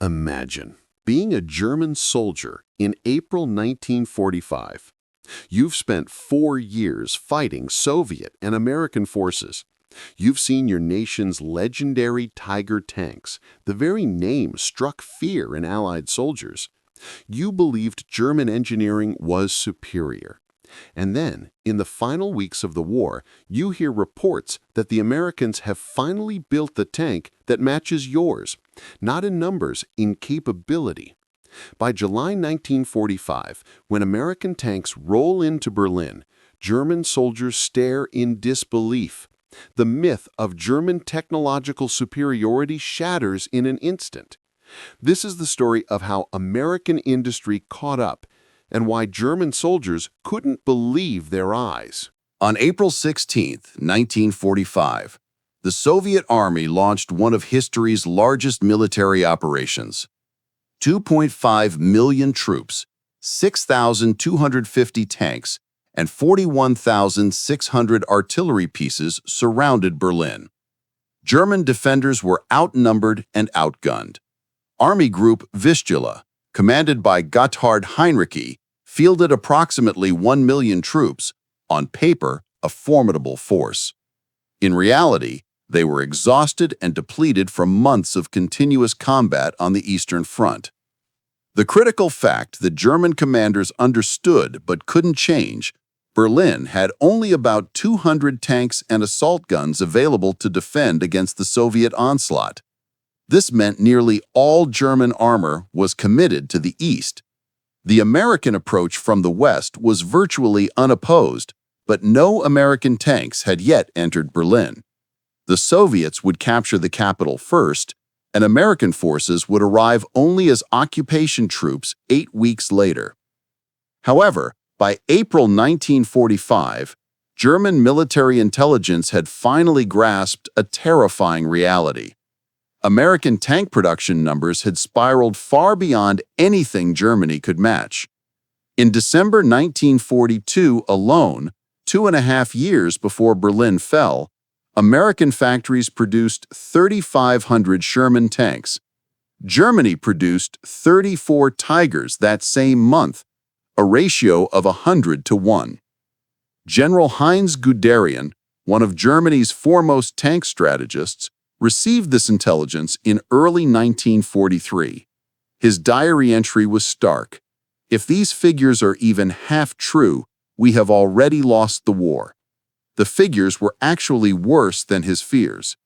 Imagine being a German soldier in April 1945. You've spent 4 years fighting Soviet and American forces. You've seen your nation's legendary Tiger tanks. The very name struck fear in Allied soldiers. You believed German engineering was superior. And then, in the final weeks of the war, you hear reports that the Americans have finally built the tank that matches yours, not in numbers, in capability. By July 1945, when American tanks roll into Berlin, German soldiers stare in disbelief. The myth of German technological superiority shatters in an instant. This is the story of how American industry caught up and why German soldiers couldn't believe their eyes. On April 16, 1945, the Soviet Army launched one of history's largest military operations. 2.5 million troops, 6,250 tanks, and 41,600 artillery pieces surrounded Berlin. German defenders were outnumbered and outgunned. Army Group Vistula, commanded by Gotthard Heinrici, fielded approximately 1 million troops, on paper a formidable force. In reality, they were exhausted and depleted from months of continuous combat on the Eastern Front. The critical fact that German commanders understood but couldn't change: Berlin had only about 200 tanks and assault guns available to defend against the Soviet onslaught. This meant nearly all German armor was committed to the east. The American approach from the west was virtually unopposed, but no American tanks had yet entered Berlin. The Soviets would capture the capital first, and American forces would arrive only as occupation troops 8 weeks later. However, by April 1945, German military intelligence had finally grasped a terrifying reality. American tank production numbers had spiraled far beyond anything Germany could match. In December 1942 alone, 2.5 years before Berlin fell, American factories produced 3,500 Sherman tanks. Germany produced 34 Tigers that same month, a ratio of 100 to 1. General Heinz Guderian, one of Germany's foremost tank strategists, received this intelligence in early 1943. His diary entry was stark. "If these figures are even half true, we have already lost the war." The figures were actually worse than his fears.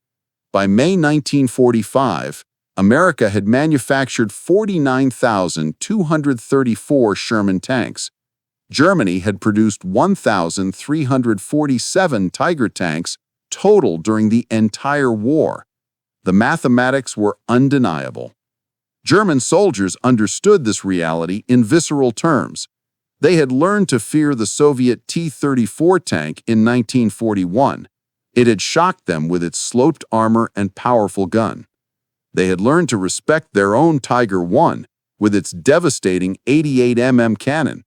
By May 1945, America had manufactured 49,234 Sherman tanks. Germany had produced 1,347 Tiger tanks total during the entire war. The mathematics were undeniable. German soldiers understood this reality in visceral terms. They had learned to fear the Soviet T-34 tank in 1941. It had shocked them with its sloped armor and powerful gun. They had learned to respect their own Tiger I with its devastating 88 mm cannon.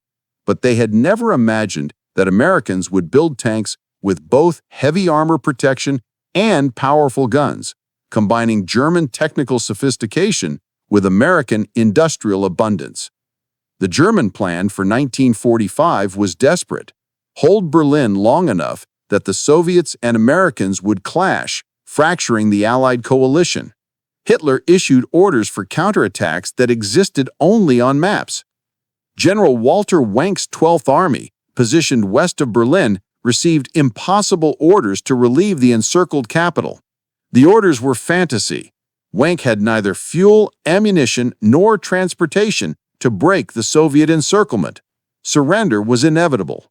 But they had never imagined that Americans would build tanks with both heavy armor protection and powerful guns, combining German technical sophistication with American industrial abundance. The German plan for 1945 was desperate: hold Berlin long enough that the Soviets and Americans would clash, fracturing the Allied coalition. Hitler issued orders for counterattacks that existed only on maps. General Walter Wenck's 12th Army, positioned west of Berlin, received impossible orders to relieve the encircled capital. The orders were fantasy. Wenck had neither fuel, ammunition, nor transportation to break the Soviet encirclement. Surrender was inevitable.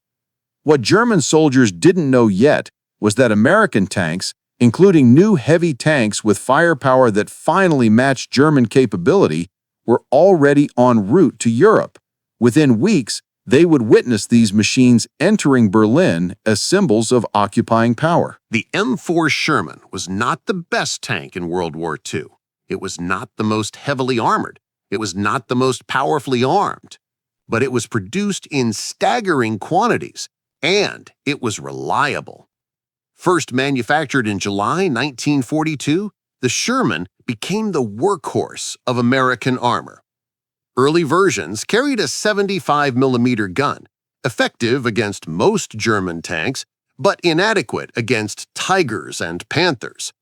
What German soldiers didn't know yet was that American tanks, including new heavy tanks with firepower that finally matched German capability, were already en route to Europe. Within weeks, they would witness these machines entering Berlin as symbols of occupying power. The M4 Sherman was not the best tank in World War II. It was not the most heavily armored. It was not the most powerfully armed. But it was produced in staggering quantities, and it was reliable. First manufactured in July 1942, the Sherman became the workhorse of American armor. Early versions carried a 75mm gun, effective against most German tanks, but inadequate against Tigers and Panthers.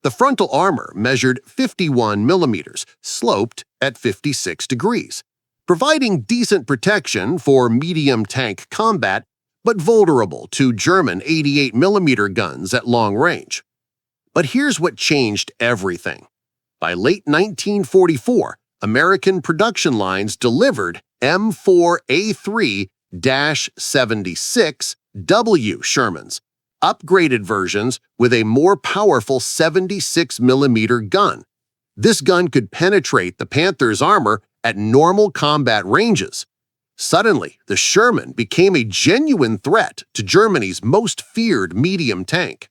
The frontal armor measured 51mm, sloped at 56 degrees, providing decent protection for medium tank combat, but vulnerable to German 88mm guns at long range. But here's what changed everything. By late 1944, American production lines delivered M4A3-76W Shermans, upgraded versions with a more powerful 76mm gun. This gun could penetrate the Panther's armor at normal combat ranges. Suddenly, the Sherman became a genuine threat to Germany's most feared medium tank.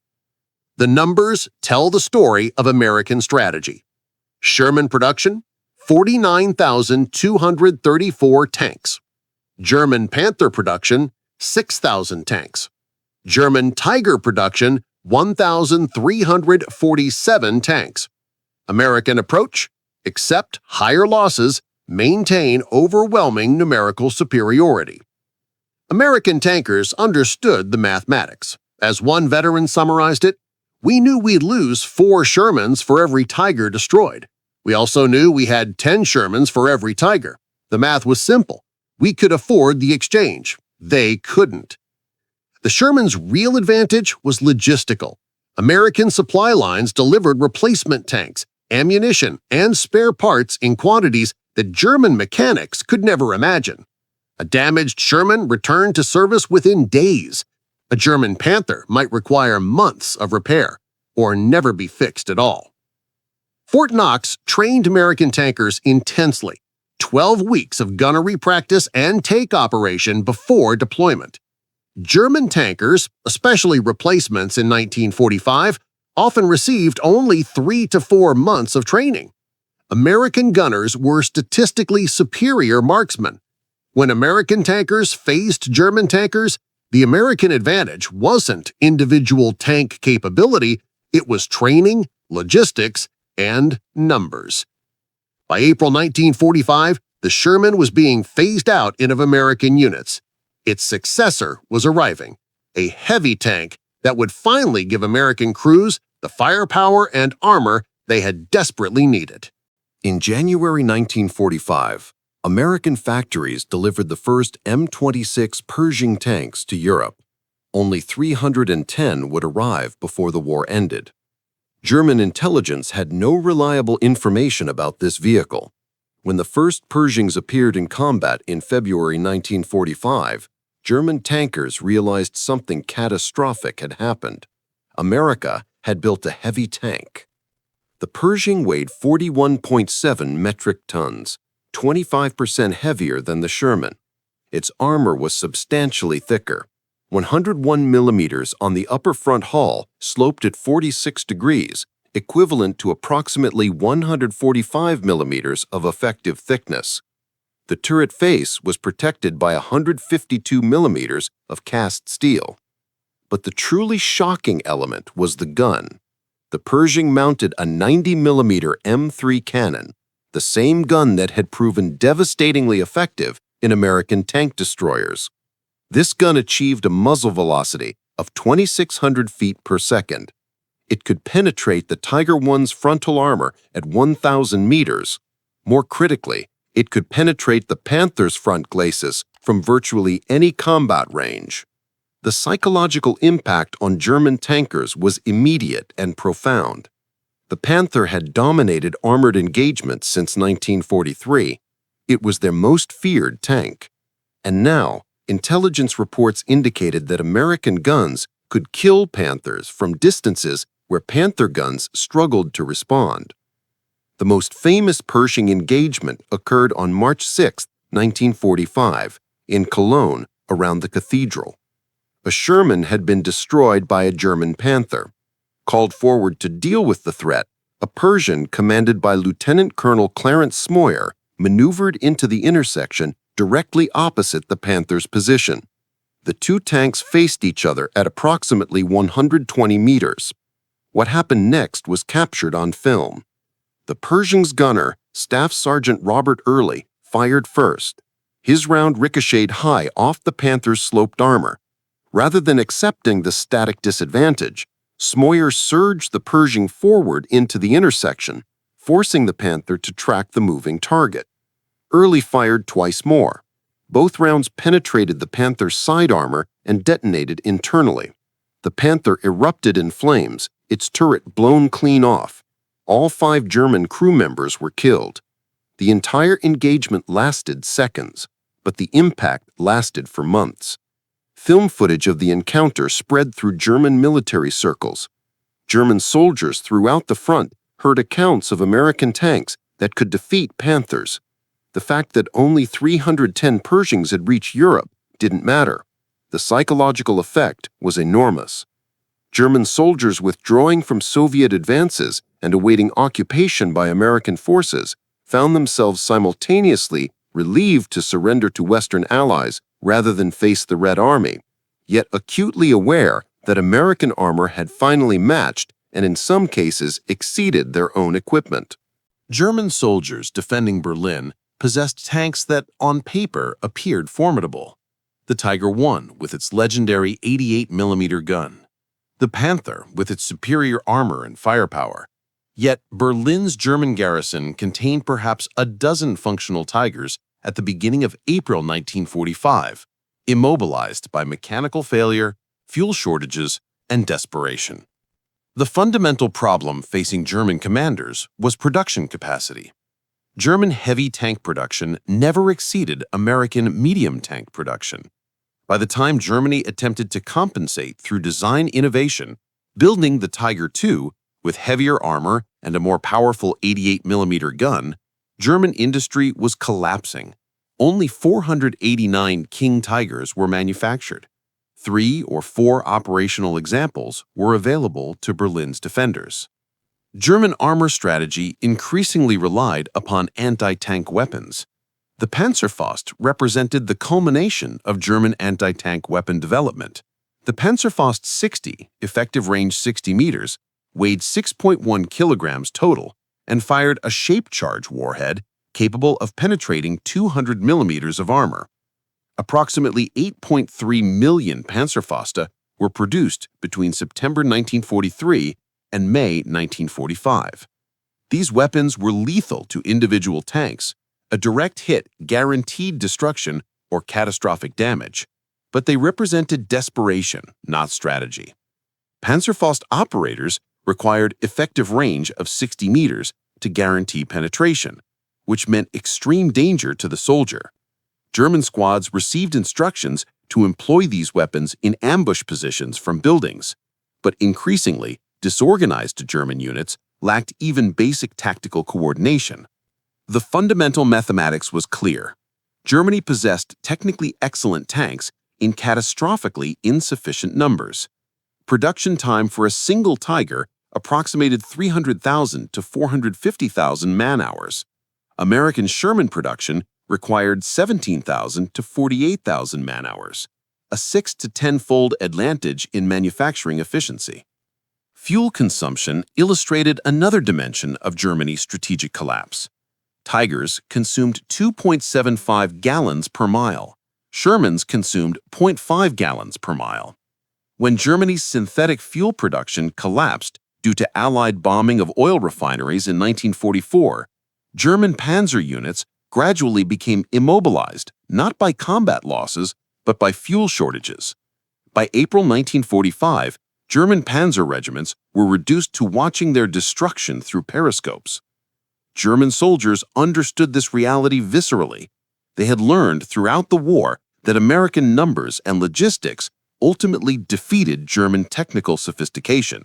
The numbers tell the story of American strategy. Sherman production: 49,234 tanks. German Panther production: 6,000 tanks. German Tiger production: 1,347 tanks. American approach: accept higher losses, maintain overwhelming numerical superiority. American tankers understood the mathematics. As one veteran summarized it, "We knew we'd lose 4 Shermans for every Tiger destroyed. We also knew we had 10 Shermans for every Tiger. The math was simple. We could afford the exchange. They couldn't." The Sherman's real advantage was logistical. American supply lines delivered replacement tanks, ammunition, and spare parts in quantities that German mechanics could never imagine. A damaged Sherman returned to service within days. A German Panther might require months of repair, or never be fixed at all. Fort Knox trained American tankers intensely, 12 weeks of gunnery practice and take operation before deployment. German tankers, especially replacements in 1945, often received only 3 to 4 months of training. American gunners were statistically superior marksmen. When American tankers faced German tankers, the American advantage wasn't individual tank capability, it was training, logistics, and numbers. By April 1945, the Sherman was being phased out of American units. Its successor was arriving, a heavy tank that would finally give American crews the firepower and armor they had desperately needed. In January 1945, American factories delivered the first M26 Pershing tanks to Europe. Only 310 would arrive before the war ended. German intelligence had no reliable information about this vehicle. When the first Pershings appeared in combat in February 1945, German tankers realized something catastrophic had happened. America had built a heavy tank. The Pershing weighed 41.7 metric tons, 25% heavier than the Sherman. Its armor was substantially thicker. 101 millimeters on the upper front hull sloped at 46 degrees, equivalent to approximately 145 millimeters of effective thickness. The turret face was protected by 152 millimeters of cast steel. But the truly shocking element was the gun. The Pershing mounted a 90mm M3 cannon, the same gun that had proven devastatingly effective in American tank destroyers. This gun achieved a muzzle velocity of 2,600 feet per second. It could penetrate the Tiger I's frontal armor at 1,000 meters. More critically, it could penetrate the Panther's front glacis from virtually any combat range. The psychological impact on German tankers was immediate and profound. The Panther had dominated armored engagements since 1943. It was their most feared tank. And now, intelligence reports indicated that American guns could kill Panthers from distances where Panther guns struggled to respond. The most famous Pershing engagement occurred on March 6, 1945, in Cologne around the cathedral. A Sherman had been destroyed by a German Panther. Called forward to deal with the threat, a Pershing commanded by Lieutenant Colonel Clarence Smoyer maneuvered into the intersection directly opposite the Panther's position. The two tanks faced each other at approximately 120 meters. What happened next was captured on film. The Pershing's gunner, Staff Sergeant Robert Early, fired first. His round ricocheted high off the Panther's sloped armor. Rather than accepting the static disadvantage, Smoyer surged the Pershing forward into the intersection, forcing the Panther to track the moving target. Early fired twice more. Both rounds penetrated the Panther's side armor and detonated internally. The Panther erupted in flames, its turret blown clean off. All 5 German crew members were killed. The entire engagement lasted seconds, but the impact lasted for months. Film footage of the encounter spread through German military circles. German soldiers throughout the front heard accounts of American tanks that could defeat Panthers. The fact that only 310 Pershings had reached Europe didn't matter. The psychological effect was enormous. German soldiers withdrawing from Soviet advances and awaiting occupation by American forces found themselves simultaneously relieved to surrender to Western allies rather than face the Red Army, yet acutely aware that American armor had finally matched and in some cases exceeded their own equipment. German soldiers defending Berlin possessed tanks that, on paper, appeared formidable. The Tiger I with its legendary 88mm gun. The Panther with its superior armor and firepower. Yet Berlin's German garrison contained perhaps a dozen functional Tigers at the beginning of April 1945, immobilized by mechanical failure, fuel shortages, and desperation. The fundamental problem facing German commanders was production capacity. German heavy tank production never exceeded American medium tank production. By the time Germany attempted to compensate through design innovation, building the Tiger II with heavier armor and a more powerful 88mm gun, German industry was collapsing. Only 489 King Tigers were manufactured. 3 or 4 operational examples were available to Berlin's defenders. German armor strategy increasingly relied upon anti-tank weapons. The Panzerfaust represented the culmination of German anti-tank weapon development. The Panzerfaust 60, effective range 60 meters, weighed 6.1 kilograms total and fired a shape charge warhead capable of penetrating 200 millimeters of armor. Approximately 8.3 million Panzerfauste were produced between September 1943 and May 1945. These weapons were lethal to individual tanks. A direct hit guaranteed destruction or catastrophic damage, but they represented desperation, not strategy. Panzerfaust operators required effective range of 60 meters to guarantee penetration, which meant extreme danger to the soldier. German squads received instructions to employ these weapons in ambush positions from buildings, but increasingly, disorganized German units lacked even basic tactical coordination. The fundamental mathematics was clear. Germany possessed technically excellent tanks in catastrophically insufficient numbers. Production time for a single Tiger approximated 300,000 to 450,000 man-hours. American Sherman production required 17,000 to 48,000 man-hours, a 6 to 10-fold advantage in manufacturing efficiency. Fuel consumption illustrated another dimension of Germany's strategic collapse. Tigers consumed 2.75 gallons per mile. Shermans consumed 0.5 gallons per mile. When Germany's synthetic fuel production collapsed due to Allied bombing of oil refineries in 1944, German panzer units gradually became immobilized, not by combat losses, but by fuel shortages. By April 1945, German panzer regiments were reduced to watching their destruction through periscopes. German soldiers understood this reality viscerally. They had learned throughout the war that American numbers and logistics ultimately defeated German technical sophistication.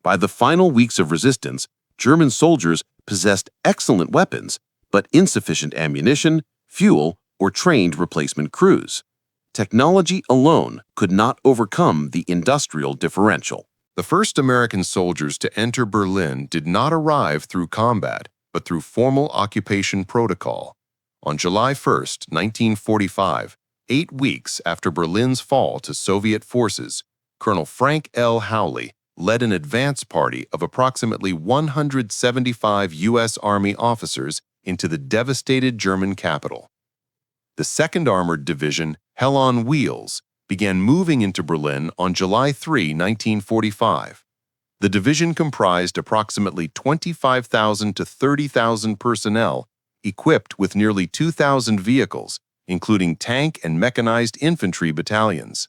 By the final weeks of resistance, German soldiers possessed excellent weapons, but insufficient ammunition, fuel, or trained replacement crews. Technology alone could not overcome the industrial differential. The first American soldiers to enter Berlin did not arrive through combat, but through formal occupation protocol. On July 1, 1945, 8 weeks after Berlin's fall to Soviet forces, Colonel Frank L. Howley, led an advance party of approximately 175 U.S. Army officers into the devastated German capital. The 2nd Armored Division, Hell on Wheels, began moving into Berlin on July 3, 1945. The division comprised approximately 25,000 to 30,000 personnel, equipped with nearly 2,000 vehicles, including tank and mechanized infantry battalions.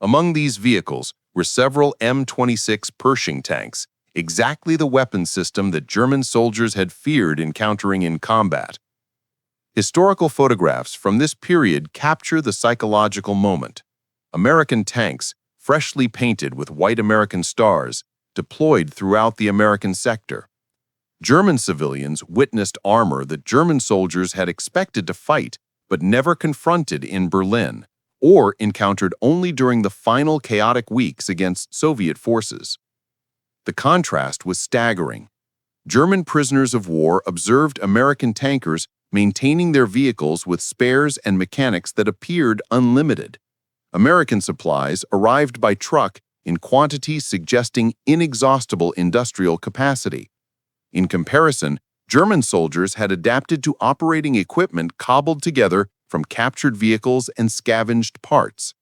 Among these vehicles were several M26 Pershing tanks, exactly the weapon system that German soldiers had feared encountering in combat. Historical photographs from this period capture the psychological moment. American tanks, freshly painted with white American stars, deployed throughout the American sector. German civilians witnessed armor that German soldiers had expected to fight but never confronted in Berlin, or encountered only during the final chaotic weeks against Soviet forces. The contrast was staggering. German prisoners of war observed American tankers maintaining their vehicles with spares and mechanics that appeared unlimited. American supplies arrived by truck in quantities suggesting inexhaustible industrial capacity. In comparison, German soldiers had adapted to operating equipment cobbled together from captured vehicles and scavenged parts.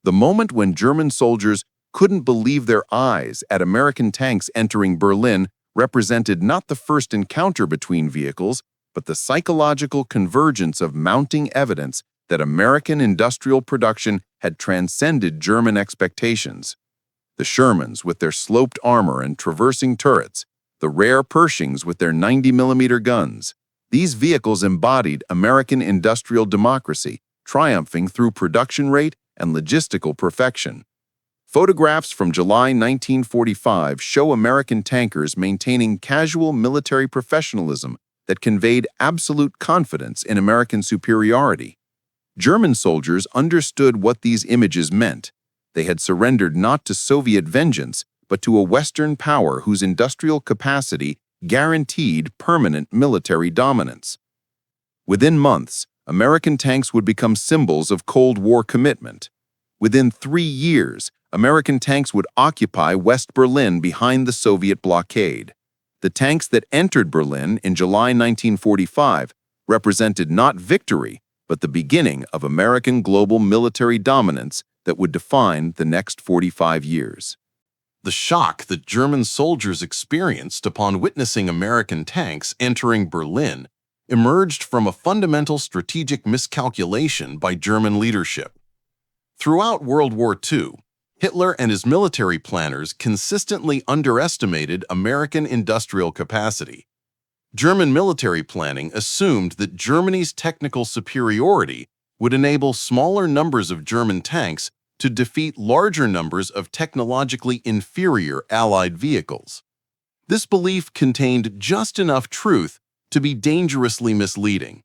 The moment when German soldiers couldn't believe their eyes at American tanks entering Berlin represented not the first encounter between vehicles, but the psychological convergence of mounting evidence that American industrial production had transcended German expectations. The Shermans with their sloped armor and traversing turrets, the rare Pershings with their 90mm guns. These vehicles embodied American industrial democracy, triumphing through production rate and logistical perfection. Photographs from July 1945 show American tankers maintaining casual military professionalism that conveyed absolute confidence in American superiority. German soldiers understood what these images meant. They had surrendered not to Soviet vengeance, but to a Western power whose industrial capacity guaranteed permanent military dominance. Within months, American tanks would become symbols of Cold War commitment. Within 3 years, American tanks would occupy West Berlin behind the Soviet blockade. The tanks that entered Berlin in July 1945 represented not victory, but the beginning of American global military dominance that would define the next 45 years. The shock that German soldiers experienced upon witnessing American tanks entering Berlin emerged from a fundamental strategic miscalculation by German leadership. Throughout World War II, Hitler and his military planners consistently underestimated American industrial capacity. German military planning assumed that Germany's technical superiority would enable smaller numbers of German tanks to defeat larger numbers of technologically inferior Allied vehicles. This belief contained just enough truth to be dangerously misleading.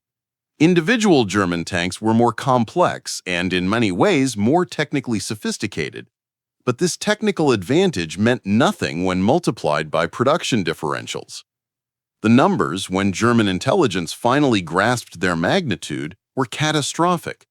Individual German tanks were more complex and, in many ways, more technically sophisticated. But this technical advantage meant nothing when multiplied by production differentials. The numbers, when German intelligence finally grasped their magnitude, were catastrophic.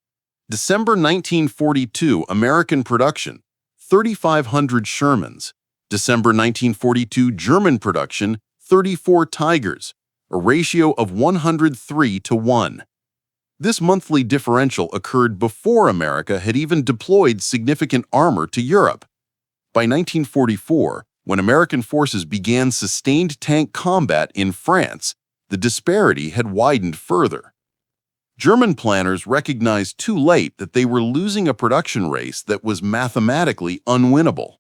December 1942 American production, 3,500 Shermans. December 1942 German production, 34 Tigers, a ratio of 103:1. This monthly differential occurred before America had even deployed significant armor to Europe. By 1944, when American forces began sustained tank combat in France, the disparity had widened further. German planners recognized too late that they were losing a production race that was mathematically unwinnable.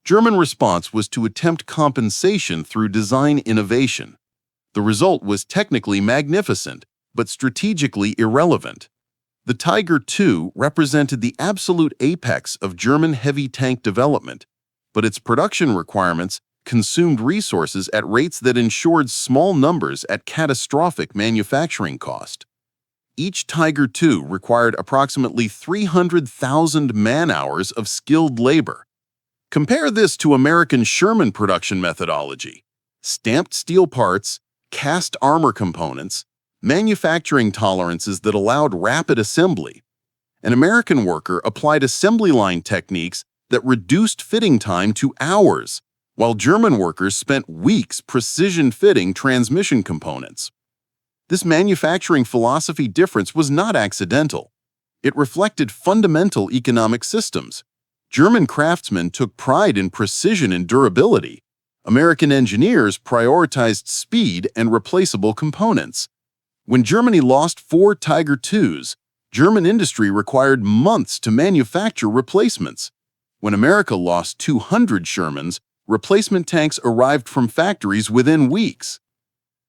German response was to attempt compensation through design innovation. The result was technically magnificent, but strategically irrelevant. The Tiger II represented the absolute apex of German heavy tank development, but its production requirements consumed resources at rates that ensured small numbers at catastrophic manufacturing cost. Each Tiger II required approximately 300,000 man-hours of skilled labor. Compare this to American Sherman production methodology: stamped steel parts, cast armor components, manufacturing tolerances that allowed rapid assembly. An American worker applied assembly line techniques that reduced fitting time to hours, while German workers spent weeks precision-fitting transmission components. This manufacturing philosophy difference was not accidental. It reflected fundamental economic systems. German craftsmen took pride in precision and durability. American engineers prioritized speed and replaceable components. When Germany lost 4 Tiger IIs, German industry required months to manufacture replacements. When America lost 200 Shermans, replacement tanks arrived from factories within weeks.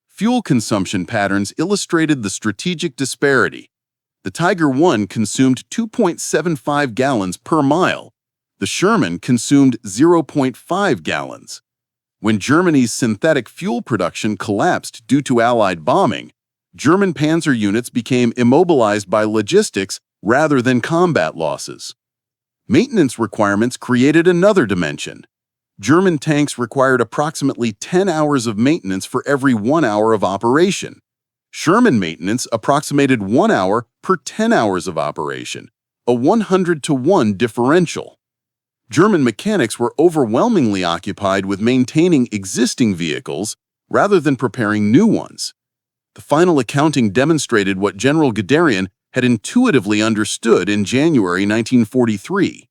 Fuel consumption patterns illustrated the strategic disparity. The Tiger I consumed 2.75 gallons per mile. The Sherman consumed 0.5 gallons. When Germany's synthetic fuel production collapsed due to Allied bombing, German panzer units became immobilized by logistics rather than combat losses. Maintenance requirements created another dimension. German tanks required approximately 10 hours of maintenance for every 1 hour of operation. Sherman maintenance approximated 1 hour per 10 hours of operation, a 100-to-1 differential. German mechanics were overwhelmingly occupied with maintaining existing vehicles rather than preparing new ones. The final accounting demonstrated what General Guderian had intuitively understood in January 1943.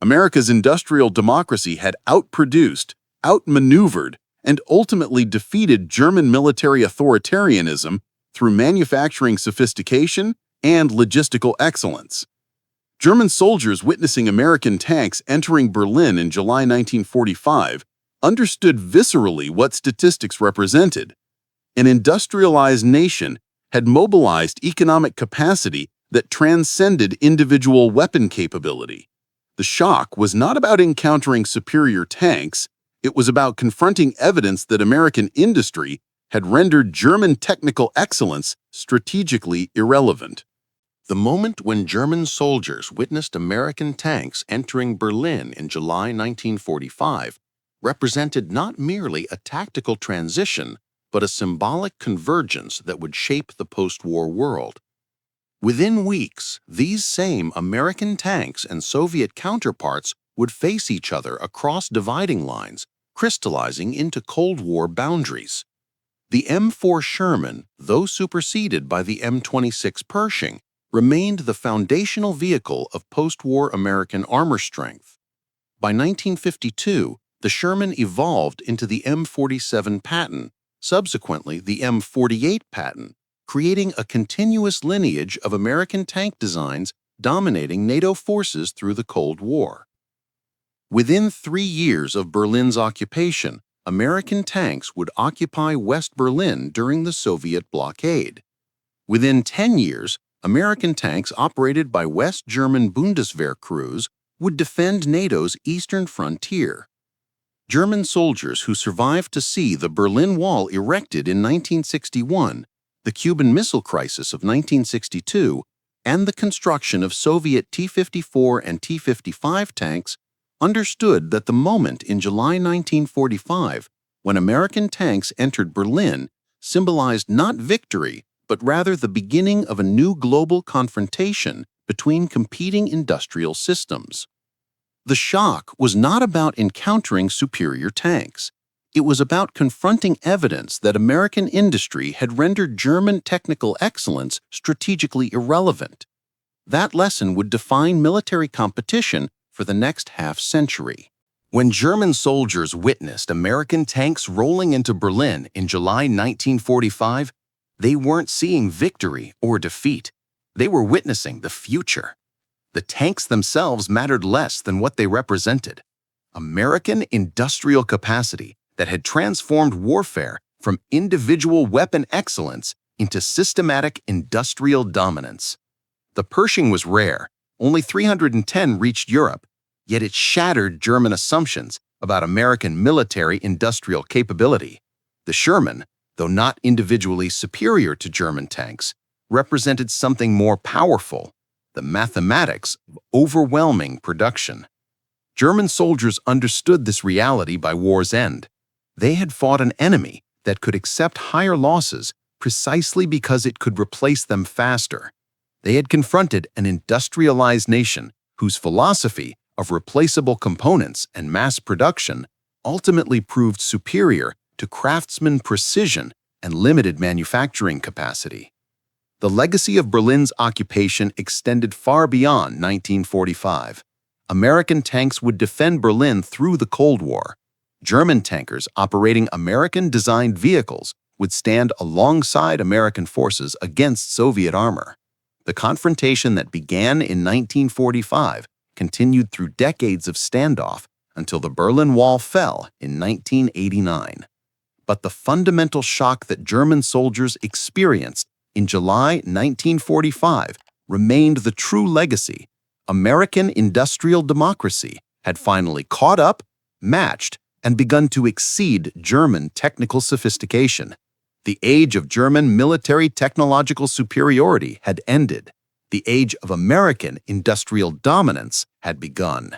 America's industrial democracy had outproduced, outmaneuvered, and ultimately defeated German military authoritarianism through manufacturing sophistication and logistical excellence. German soldiers witnessing American tanks entering Berlin in July 1945 understood viscerally what statistics represented. An industrialized nation had mobilized economic capacity that transcended individual weapon capability. The shock was not about encountering superior tanks, it was about confronting evidence that American industry had rendered German technical excellence strategically irrelevant. The moment when German soldiers witnessed American tanks entering Berlin in July 1945 represented not merely a tactical transition, but a symbolic convergence that would shape the post-war world. Within weeks, these same American tanks and Soviet counterparts would face each other across dividing lines, crystallizing into Cold War boundaries. The M4 Sherman, though superseded by the M26 Pershing, remained the foundational vehicle of post-war American armor strength. By 1952, the Sherman evolved into the M47 Patton, subsequently the M48 Patton, creating a continuous lineage of American tank designs dominating NATO forces through the Cold War. Within 3 years of Berlin's occupation, American tanks would occupy West Berlin during the Soviet blockade. Within 10 years, American tanks operated by West German Bundeswehr crews would defend NATO's eastern frontier. German soldiers who survived to see the Berlin Wall erected in 1961, the Cuban Missile Crisis of 1962, and the construction of Soviet T-54 and T-55 tanks understood that the moment in July 1945 when American tanks entered Berlin symbolized not victory, but rather the beginning of a new global confrontation between competing industrial systems. The shock was not about encountering superior tanks. It was about confronting evidence that American industry had rendered German technical excellence strategically irrelevant. That lesson would define military competition for the next half-century. When German soldiers witnessed American tanks rolling into Berlin in July 1945, they weren't seeing victory or defeat. They were witnessing the future. The tanks themselves mattered less than what they represented. American industrial capacity that had transformed warfare from individual weapon excellence into systematic industrial dominance. The Pershing was rare. Only 310 reached Europe, yet it shattered German assumptions about American military industrial capability. The Sherman, though not individually superior to German tanks, represented something more powerful, the mathematics of overwhelming production. German soldiers understood this reality by war's end. They had fought an enemy that could accept higher losses precisely because it could replace them faster. They had confronted an industrialized nation whose philosophy of replaceable components and mass production ultimately proved superior to craftsman precision and limited manufacturing capacity. The legacy of Berlin's occupation extended far beyond 1945. American tanks would defend Berlin through the Cold War. German tankers operating American-designed vehicles would stand alongside American forces against Soviet armor. The confrontation that began in 1945 continued through decades of standoff until the Berlin Wall fell in 1989. But the fundamental shock that German soldiers experienced in July 1945 remained the true legacy. American industrial democracy had finally caught up, matched, and begun to exceed German technical sophistication. The age of German military technological superiority had ended. The age of American industrial dominance had begun.